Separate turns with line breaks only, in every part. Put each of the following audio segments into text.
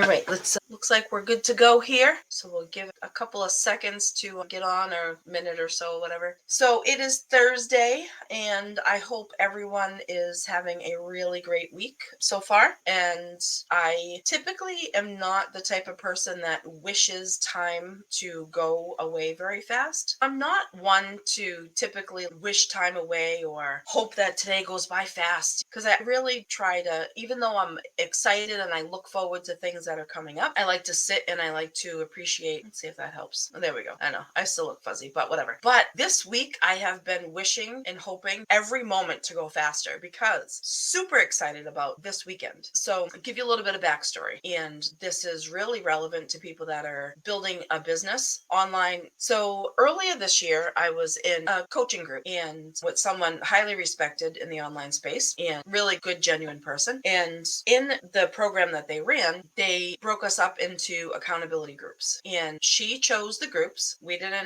All right, let's looks like we're good to go here. So we'll give it a couple of seconds to get on, or a minute or so, whatever. So it is Thursday, and I hope everyone is having a really great week so far. And I typically am not the type of person that wishes time to go away very fast. I'm not one to typically wish time away or hope that today goes by fast, because I really try to, even though I'm excited and I look forward to things that are coming up, I like to sit and I like to appreciate. Let's see if that helps. Oh, there we go. I know I still look fuzzy, but whatever. But this week I have been wishing and hoping every moment to go faster, because super excited about this weekend. So I'll give you a little bit of backstory, and this is really relevant to people that are building a business online. So earlier this year I was in a coaching group and with someone highly respected in the online space, and really good, genuine person. And in the program that they ran, they broke us up into accountability groups, and she chose the groups.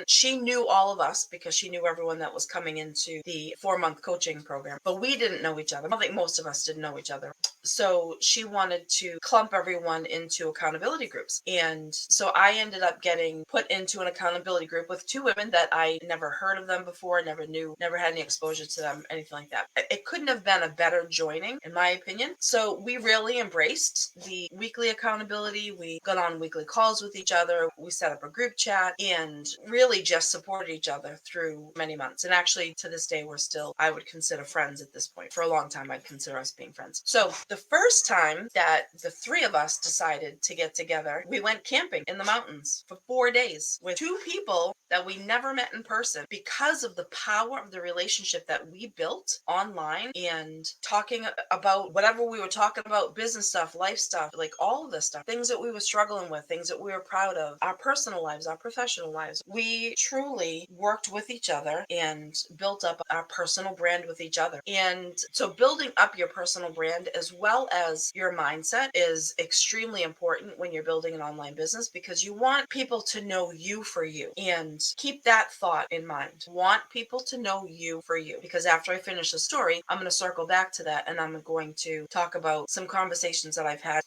She knew all of us because she knew everyone that was coming into the 4-month coaching program, but we didn't know each other. I think most of us didn't know each other. So she wanted to clump everyone into accountability groups. And so I ended up getting put into an accountability group with 2 women that I never heard of them before, never knew, never had any exposure to them, anything like that. It couldn't have been a better joining, in my opinion. So we really embraced the weekly accountability. We got on weekly calls with each other. We set up a group chat and really just supported each other through many months. And actually, to this day, we're still, I would consider, friends at this point. For a long time, I'd consider us being friends. So the first time that the 3 of us decided to get together, we went camping in the mountains for 4 days with 2 people that we never met in person, because of the power of the relationship that we built online, and talking about whatever we were talking about, business stuff, life stuff, like all of this stuff, things that we were struggling with, things that we were proud of, our personal lives, our professional lives. We truly worked with each other and built up our personal brand with each other. And so building up your personal brand as well as your mindset is extremely important when you're building an online business, because you want people to know you for you. And keep that thought in mind. Want people to know you for you, because after I finish the story, I'm going to circle back to that, and I'm going to talk about some conversations that I've had.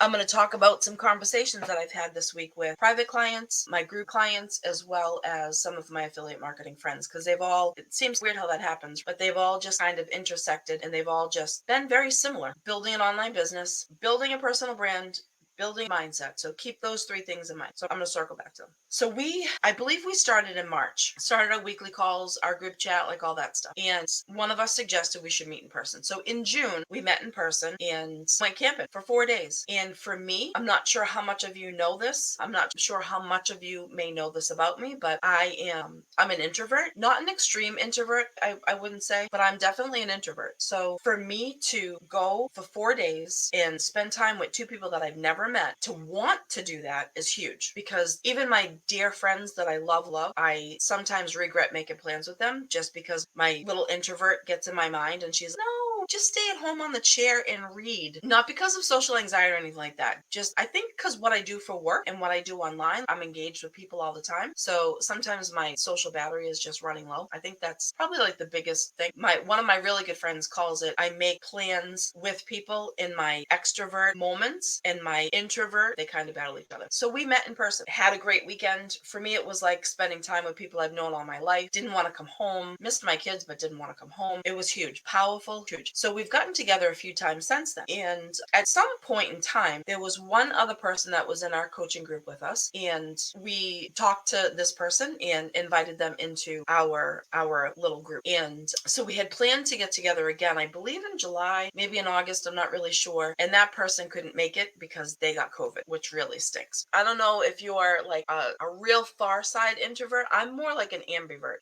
This week with private clients, my group clients, as well as some of my affiliate marketing friends, because it seems weird how that happens, but they've all just kind of intersected, and they've all just been very similar. Building an online business, building a personal brand, building mindset. So keep those 3 things in mind. So I'm going to circle back to them. So I believe we started in March, started our weekly calls, our group chat, like all that stuff. And one of us suggested we should meet in person. So in June, we met in person and went camping for 4 days. And for me, I'm not sure how much of you know this. I'm not sure how much of you may know this about me, but I'm an introvert, not an extreme introvert, I wouldn't say, but I'm definitely an introvert. So for me to go for 4 days and spend time with 2 people that I've never met, to want to do that is huge, because even my dear friends that I love, I sometimes regret making plans with them, just because my little introvert gets in my mind and she's, no, just stay at home on the chair and read. Not because of social anxiety or anything like that. Just, I think because what I do for work and what I do online, I'm engaged with people all the time. So sometimes my social battery is just running low. I think that's probably like the biggest thing. One of my really good friends calls it, I make plans with people in my extrovert moments, and my introvert, they kind of battle each other. So we met in person, had a great weekend. For me, it was like spending time with people I've known all my life. Didn't want to come home, missed my kids, but didn't want to come home. It was huge, powerful, huge. So we've gotten together a few times since then. And at some point in time, there was one other person that was in our coaching group with us, and we talked to this person and invited them into our little group. And so we had planned to get together again, I believe in July, maybe in August, I'm not really sure. And that person couldn't make it because they got COVID, which really stinks. I don't know if you are like a real far side introvert. I'm more like an ambivert.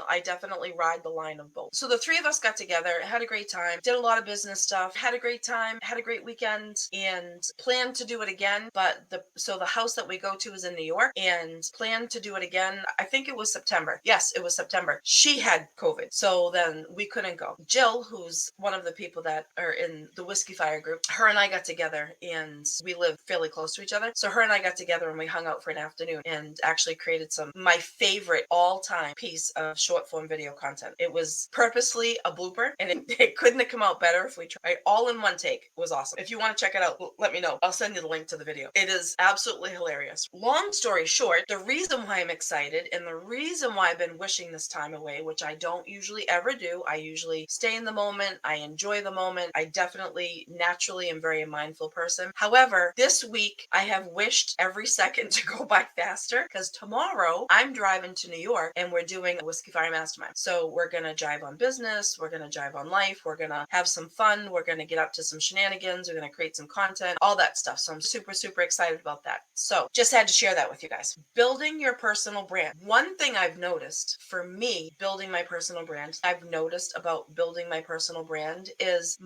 I definitely ride the line of both. So the 3 of us got together, had a great time, did a lot of business stuff, had a great time, had a great weekend, and planned to do it again. But the house that we go to is in New York, and planned to do it again. I think it was September. Yes, it was September. She had COVID, so then we couldn't go. Jill, who's one of the people that are in the Whiskey Fire group, her and I got together, and we live fairly close to each other. So her and I got together and we hung out for an afternoon and actually created my favorite all-time piece of short form video content. It was purposely a blooper, and it couldn't have come come out better if we try all in one take. It was awesome. If you want to check it out, let me know. I'll send you the link to the video. It is absolutely hilarious. Long story short, the reason why I'm excited and the reason why I've been wishing this time away, which I don't usually ever do, I usually stay in the moment. I enjoy the moment. I definitely naturally am very mindful person. However, this week I have wished every second to go by faster because tomorrow I'm driving to New York and we're doing a Whiskey Fire Mastermind. So we're going to jive on business. We're going to jive on life. We're going to have some fun. We're going to get up to some shenanigans. We're going to create some content, all that stuff. So I'm super, super excited about that. So just had to share that with you guys. Building your personal brand. One thing I've noticed for me, building my personal brand, I've noticed about building my personal brand is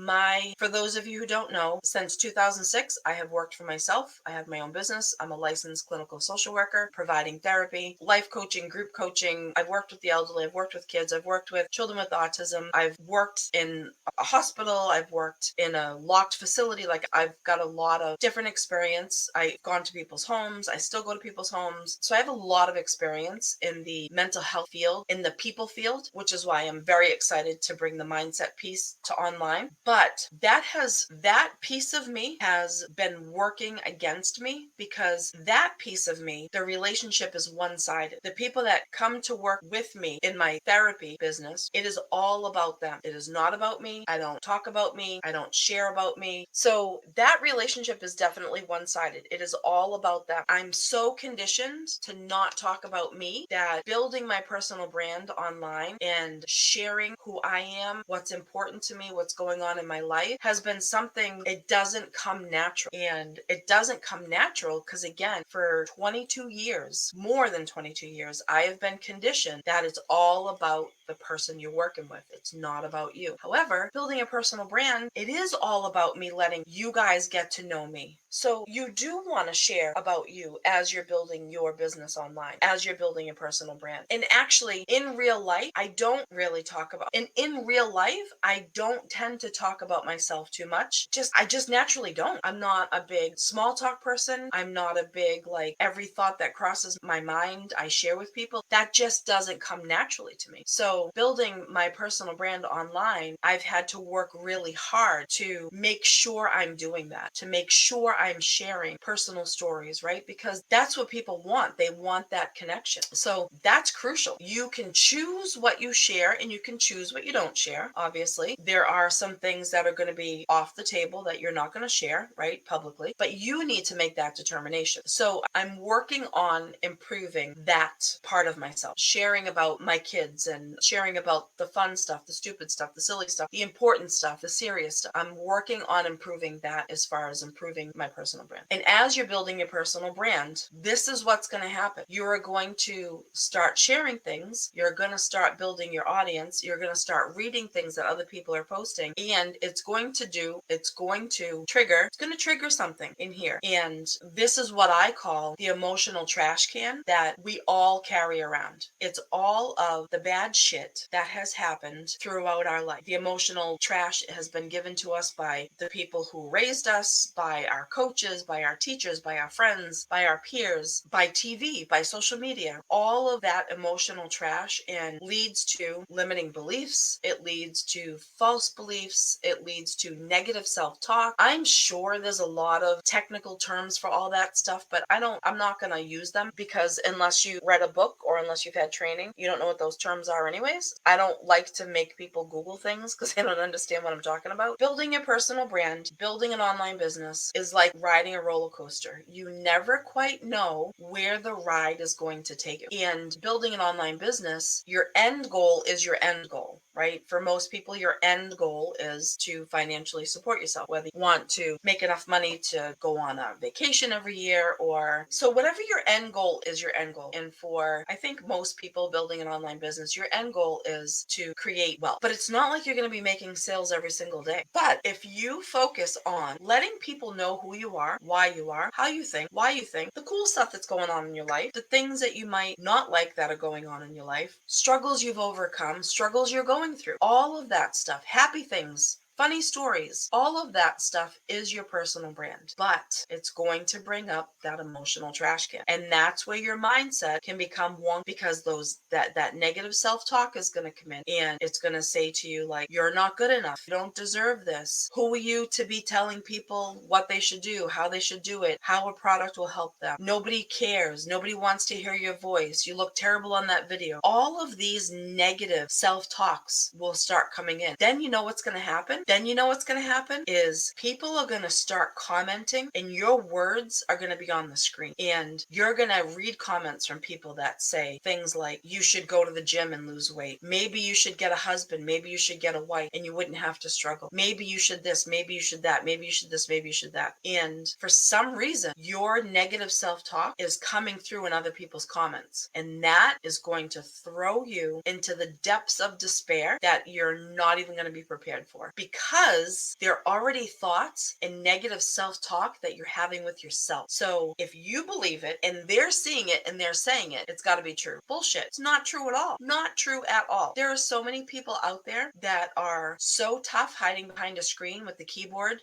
for those of you who don't know, since 2006, I have worked for myself. I have my own business. I'm a licensed clinical social worker, providing therapy, life coaching, group coaching. I've worked with the elderly. I've worked with kids. I've worked with children with autism. I've worked in a hospital. I've worked in a locked facility. Like I've got a lot of different experience. I've gone to people's homes. I still go to people's homes. So I have a lot of experience in the mental health field, in the people field, which is why I'm very excited to bring the mindset piece to online. But that piece of me has been working against me because that piece of me, the relationship is one-sided. The people that come to work with me in my therapy business, it is all about them. It is not about me. I don't talk about me. I don't share about me. So that relationship is definitely one-sided. It is all about them. I'm so conditioned to not talk about me that building my personal brand online and sharing who I am, what's important to me, what's going on in my life has been something, it doesn't come natural. And it doesn't come natural because, again, for 22 years, more than 22 years, I have been conditioned that it's all about the person you're working with. It's not about you. However, building a personal brand, it is all about me letting you guys get to know me. So you do want to share about you as you're building your business online, as you're building a personal brand. And actually, in real life, I don't really talk about, and in real life, I don't tend to talk about myself too much. I just naturally don't. I'm not a big small talk person. I'm not a big, like, every thought that crosses my mind, I share with people. That just doesn't come naturally to me. So building my personal brand online, I've had to work really hard to make sure I'm doing that, to make sure I'm sharing personal stories, right? Because that's what people want. They want that connection. So that's crucial. You can choose what you share and you can choose what you don't share. Obviously, there are some things that are going to be off the table that you're not going to share, right, publicly, but you need to make that determination. So I'm working on improving that part of myself, sharing about my kids and sharing about the fun stuff, the stupid stuff, the silly stuff, the important stuff, the serious stuff. I'm working on improving that as far as improving my personal brand. And as you're building your personal brand, this is what's going to happen. You are going to start sharing things. You're going to start building your audience. You're going to start reading things that other people are posting. And it's going to trigger something in here. And this is what I call the emotional trash can that we all carry around. It's all of the bad shit that has happened throughout our life. The emotional trash has been given to us by the people who raised us, by our coaches, by our teachers, by our friends, by our peers, by TV, by social media. All of that emotional trash and leads to limiting beliefs. It leads to false beliefs. It leads to negative self-talk. I'm sure there's a lot of technical terms for all that stuff, but I'm not going to use them because unless you read a book or unless you've had training, you don't know what those terms are anyways. I don't like to make people Google things because they don't understand what I'm talking about. Building a personal brand, building an online business is like riding a roller coaster. You never quite know where the ride is going to take you. And building an online business, your end goal is your end goal, right? For most people, your end goal is to financially support yourself, whether you want to make enough money to go on a vacation every year or so whatever your end goal is, your end goal. And for, I think most people building an online business, your end goal is to create wealth. But it's not like you're going to be making sales every single day. But if you focus on letting people know who you are, why you are, how you think, why you think, the cool stuff that's going on in your life, the things that you might not like that are going on in your life, struggles you've overcome, struggles you're going through, all of that stuff, happy things, funny stories, all of that stuff is your personal brand, but it's going to bring up that emotional trash can. And that's where your mindset can become wonky, because that negative self-talk is going to come in and it's going to say to you, like, you're not good enough. You don't deserve this. Who are you to be telling people what they should do, how they should do it, how a product will help them? Nobody cares. Nobody wants to hear your voice. You look terrible on that video. All of these negative self-talks will start coming in. Then you know what's going to happen? Then you know what's going to happen is people are going to start commenting and your words are going to be on the screen. And you're going to read comments from people that say things like, you should go to the gym and lose weight. Maybe you should get a husband. Maybe you should get a wife and you wouldn't have to struggle. Maybe you should this. Maybe you should that. Maybe you should this. Maybe you should that. And for some reason, your negative self-talk is coming through in other people's comments. And that is going to throw you into the depths of despair that you're not even going to be prepared for, because they're already thoughts and negative self-talk that you're having with yourself. So if you believe it and they're seeing it and they're saying it, it's got to be true. Bullshit. It's not true at all. Not true at all. There are so many people out there that are so tough hiding behind a screen with the keyboard.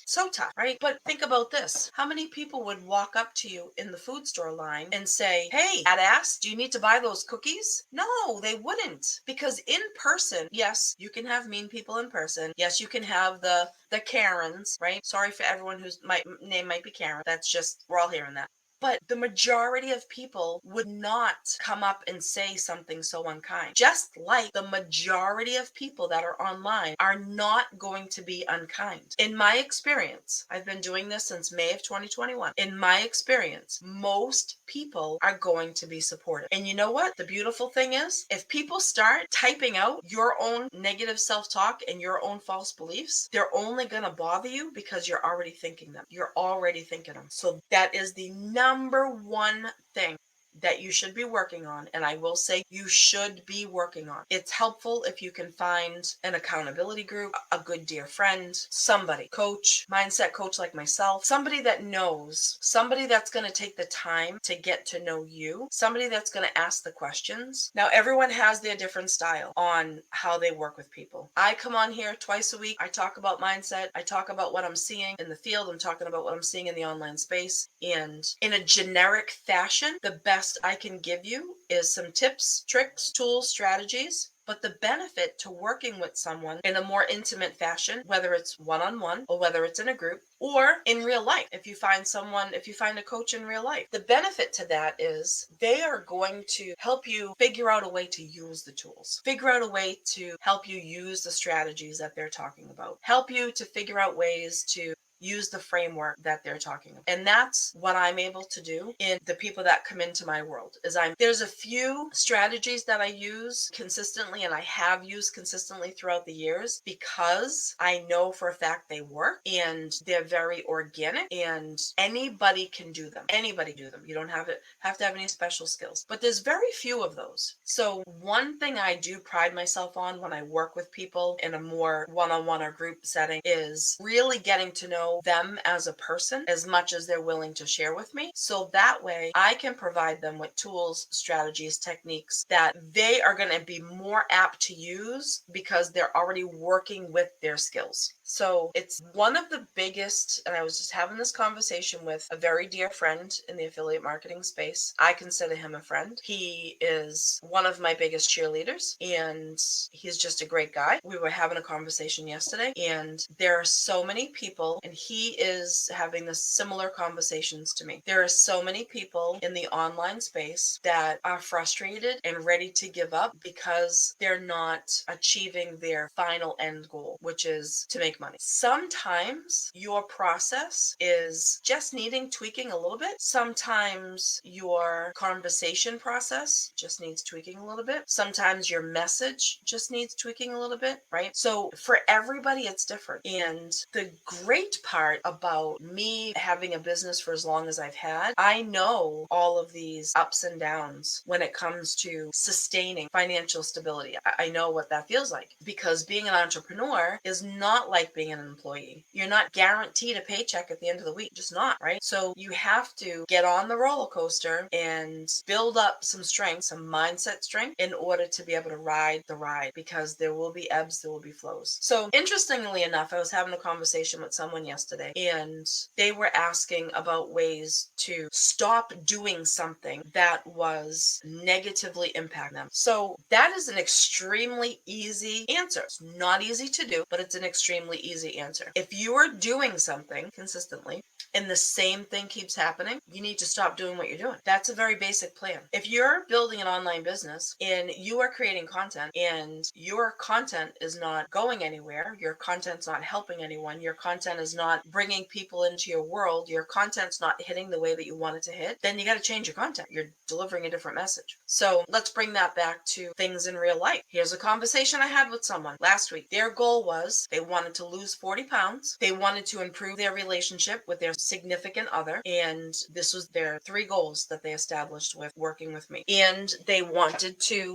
So tough, right? But think about this. How many people would walk up to you in the food store line and say, hey, badass, do you need to buy those cookies? No, they wouldn't. Because in person, yes, you can have mean people in person. Yes, you can have the Karens, right? Sorry for everyone whose name might be Karen. That's just, we're all hearing that. But the majority of people would not come up and say something so unkind. Just like the majority of people that are online are not going to be unkind. In my experience, I've been doing this since May of 2021. In my experience, most people are going to be supportive. And you know what? The beautiful thing is, if people start typing out your own negative self-talk and your own false beliefs, they're only going to bother you because you're already thinking them. You're already thinking them. So that is the number one thing that you should be working on. And I will say you should be working on. It's helpful if you can find an accountability group, a good dear friend, somebody, coach, mindset coach like myself, somebody that knows, somebody that's going to take the time to get to know you, somebody that's going to ask the questions. Now, everyone has their different style on how they work with people. I come on here twice a week. I talk about mindset. I talk about what I'm seeing in the field. I'm talking about what I'm seeing in the online space. And in a generic fashion, the best I can give you is some tips, tricks, tools, strategies. But the benefit to working with someone in a more intimate fashion, whether it's one-on-one or whether it's in a group or in real life, if you find a coach in real life, the benefit to that is they are going to help you figure out a way to use the tools, figure out a way to help you use the strategies that they're talking about, help you to figure out ways to use the framework that they're talking about. And that's what I'm able to do in the people that come into my world. There's a few strategies that I use consistently and I have used consistently throughout the years because I know for a fact they work and they're very organic and anybody can do them. Anybody do them. You don't have to have any special skills, but there's very few of those. So one thing I do pride myself on when I work with people in a more one-on-one or group setting is really getting to know them as a person as much as they're willing to share with me. So that way I can provide them with tools, strategies, techniques that they are going to be more apt to use because they're already working with their skills. So it's one of the biggest, and I was just having this conversation with a very dear friend in the affiliate marketing space. I consider him a friend. He is one of my biggest cheerleaders and he's just a great guy. We were having a conversation yesterday and there are so many people, and he is having the similar conversations to me. There are so many people in the online space that are frustrated and ready to give up because they're not achieving their final end goal, which is to make money. Sometimes your process is just needing tweaking a little bit. Sometimes your conversation process just needs tweaking a little bit. Sometimes your message just needs tweaking a little bit, right? So for everybody, it's different. And the great part about me having a business for as long as I've had, I know all of these ups and downs when it comes to sustaining financial stability. I know what that feels like, because being an entrepreneur is not like being an employee. You're not guaranteed a paycheck at the end of the week, just not, right? So you have to get on the roller coaster and build up some strength, some mindset strength, in order to be able to ride the ride, because there will be ebbs, there will be flows. So interestingly enough, I was having a conversation with someone yesterday, and they were asking about ways to stop doing something that was negatively impacting them. So that is an extremely easy answer. It's not easy to do, but it's an extremely easy answer. If you are doing something consistently and the same thing keeps happening, you need to stop doing what you're doing. That's a very basic plan. If you're building an online business and you are creating content and your content is not going anywhere, your content's not helping anyone, your content is not bringing people into your world, your content's not hitting the way that you want it to hit, then you got to change your content. You're delivering a different message. So let's bring that back to things in real life. Here's a conversation I had with someone last week. Their goal was they wanted to lose 40 pounds. They wanted to improve their relationship with their significant other. And this was their 3 goals that they established with working with me. And they wanted to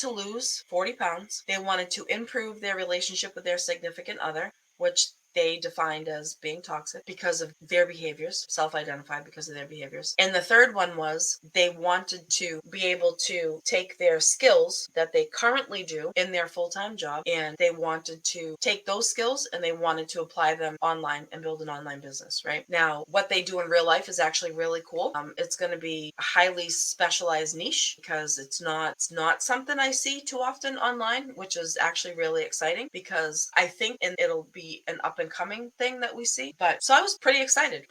lose 40 pounds. They wanted to improve their relationship with their significant other, which they defined as being toxic because of their behaviors, self-identified because of their behaviors. And the third one was they wanted to be able to take their skills that they currently do in their full-time job, and they wanted to take those skills and they wanted to apply them online and build an online business, right? Now, what they do in real life is actually really cool. It's going to be a highly specialized niche because it's not something I see too often online, which is actually really exciting because I think it'll be an up and coming thing that we see. But so I was pretty excited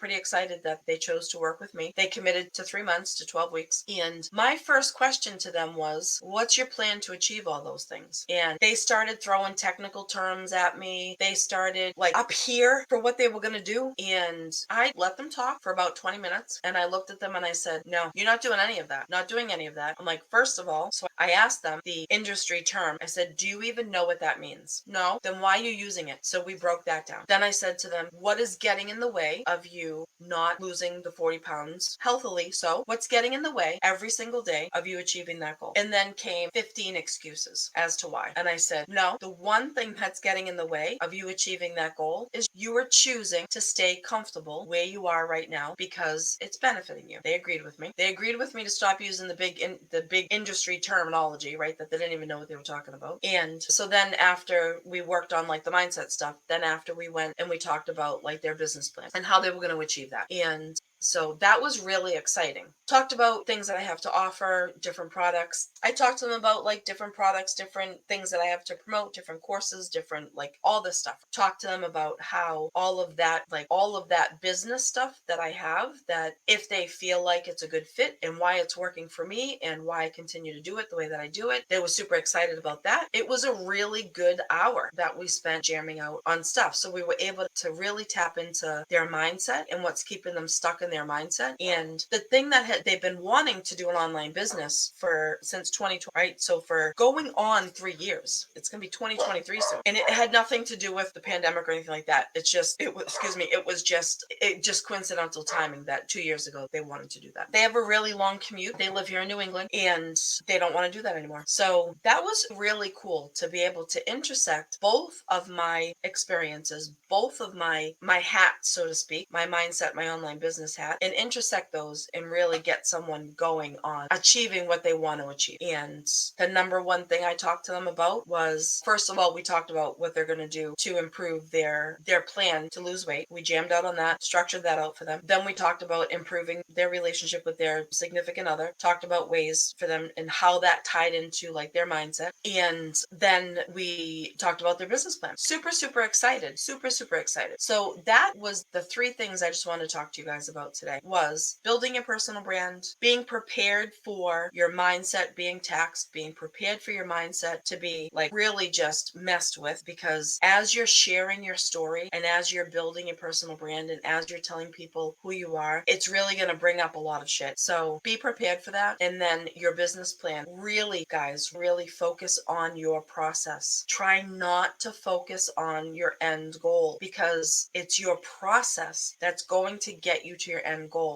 that they chose to work with me. They committed to 3 months to 12 weeks. And my first question to them was, what's your plan to achieve all those things? And they started throwing technical terms at me. They started like up here for what they were going to do. And I let them talk for about 20 minutes. And I looked at them and I said, no, you're not doing any of that. Not doing any of that. I'm like, first of all, so I asked them the industry term. I said, do you even know what that means? No. Then why are you using it? So we broke that down. Then I said to them, what is getting in the way of you not losing the 40 pounds healthily? So what's getting in the way every single day of you achieving that goal? And then came 15 excuses as to why. And I said, no, the one thing that's getting in the way of you achieving that goal is you are choosing to stay comfortable where you are right now because it's benefiting you. They agreed with me. They agreed with me to stop using the big industry terminology, right? That they didn't even know what they were talking about. And so then after we worked on like the mindset stuff, then after we went and we talked about like their business plan and how they were going to achieve that. And so that was really exciting. Talked about things that I have to offer, different products. I talked to them about like different products, different things that I have to promote, different courses, different like all this stuff. Talked to them about how all of that business stuff that I have, that if they feel like it's a good fit and why it's working for me and why I continue to do it the way that I do it. They were super excited about that. It was a really good hour that we spent jamming out on stuff. So we were able to really tap into their mindset and what's keeping them stuck in their mindset. And the thing that they've been wanting to do an online business since 2020, right? So for going on 3 years, it's going to be 2023 soon. And it had nothing to do with the pandemic or anything like that. It was just coincidental timing that 2 years ago they wanted to do that. They have a really long commute. They live here in New England and they don't want to do that anymore. So that was really cool to be able to intersect both of my experiences, both of my hats, so to speak, my mindset, my online business hat, and intersect those and really get someone going on achieving what they want to achieve. And the number one thing I talked to them about was, first of all, we talked about what they're going to do to improve their plan to lose weight. We jammed out on that, structured that out for them. Then we talked about improving their relationship with their significant other, talked about ways for them and how that tied into like their mindset. And then we talked about their business plan. Super excited. Super excited. So that was the 3 things I just wanted to talk to you guys about about today was building a personal brand, being prepared for your mindset being taxed, being prepared for your mindset to be like really just messed with, because as you're sharing your story and as you're building a personal brand and as you're telling people who you are, it's really going to bring up a lot of shit. So be prepared for that. And then your business plan, really guys, really focus on your process. Try not to focus on your end goal, because it's your process that's going to get you to your end goal.